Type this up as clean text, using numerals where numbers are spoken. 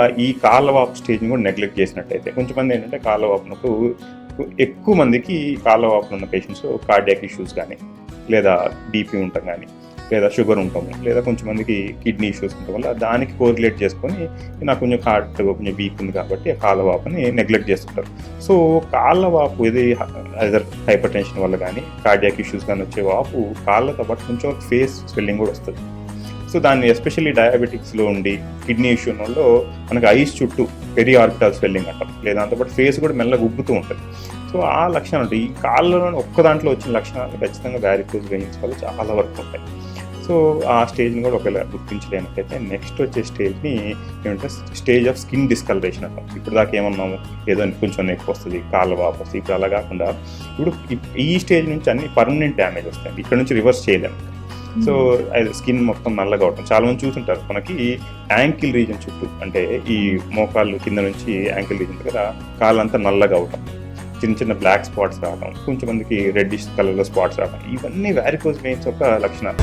ఈ కాళ్ళవాపు స్టేజ్ని కూడా నెగ్లెక్ట్ చేసినట్టయితే కొంచెం మంది ఏంటంటే కాళ్ళవాపునప్పుడు ఎక్కువ మందికి కాళ్ళవాపులు ఉన్న పేషెంట్స్ కార్డియాక్ ఇష్యూస్ కానీ లేదా బీపీ ఉండటం కానీ లేదా షుగర్ ఉంటాము లేదా కొంచెం మందికి కిడ్నీ ఇష్యూస్ ఉండటం వల్ల దానికి కోరిలేట్ చేసుకొని నాకు కొంచెం హార్ట్ కొంచెం వీక్ ఉంది కాబట్టి ఆ కాళ్ళవాపుని నెగ్లెక్ట్ చేస్తుంటారు. సో కాళ్ళవాపు ఇది అదర్ హైపర్ టెన్షన్ వల్ల కానీ కార్డియాక్ ఇష్యూస్ కానీ వచ్చే వాపు కాళ్ళతో పాటు కొంచెం ఫేస్ స్వెల్లింగ్ కూడా వస్తుంది. సో దాన్ని ఎస్పెషల్లీ డయాబెటిక్స్లో ఉండి కిడ్నీ ఇష్యూ వల్ల మనకి ఐస్ చుట్టూ పెరి ఆర్బిటల్ స్వెల్లింగ్ అంటాం, లేదా దాంతోపాటు ఫేస్ కూడా మెల్లగా ఉబ్బుతూ ఉంటుంది. సో ఆ లక్షణాలు ఉంటాయి. ఈ కాళ్ళలోని ఒక్క దాంట్లో వచ్చిన లక్షణాలు ఖచ్చితంగా వ్యారికోజ్ వెయిన్స్ వల్ల చాలా వరకు ఉంటాయి. సో ఆ స్టేజ్ని కూడా ఒకవేళ గుర్తించలేనట్లయితే నెక్స్ట్ వచ్చే స్టేజ్ని ఏమంటే స్టేజ్ ఆఫ్ స్కిన్ డిస్కలరేషన్ అంటాం. ఇప్పుడు దాకా ఏమన్నాము, ఏదో కొంచెం నొప్పి వస్తుంది, కాళ్ళ వాపు వస్తుంది. ఇప్పుడు అలా కాకుండా ఇప్పుడు ఈ స్టేజ్ నుంచి అన్ని పర్మనెంట్ డ్యామేజ్ వస్తాయి. ఇక్కడ నుంచి రివర్స్ చేయలేము. సో అది స్కిన్ మొత్తం నల్లగా అవటం చాలా మంది చూస్తుంటారు. మనకి యాంకిల్ రీజన్ చుట్టూ అంటే ఈ మోకాళ్ళు కింద నుంచి యాంకిల్ రీజన్ దగ్గర కాళ్ళంతా నల్లగా అవటం, చిన్న చిన్న బ్లాక్ స్పాట్స్ రావడం, కొంచెం మందికి రెడ్డిష్ కలర్లో స్పాట్స్ రావడం, ఇవన్నీ వ్యారికోజ్ వెయిన్స్ యొక్క లక్షణాలు.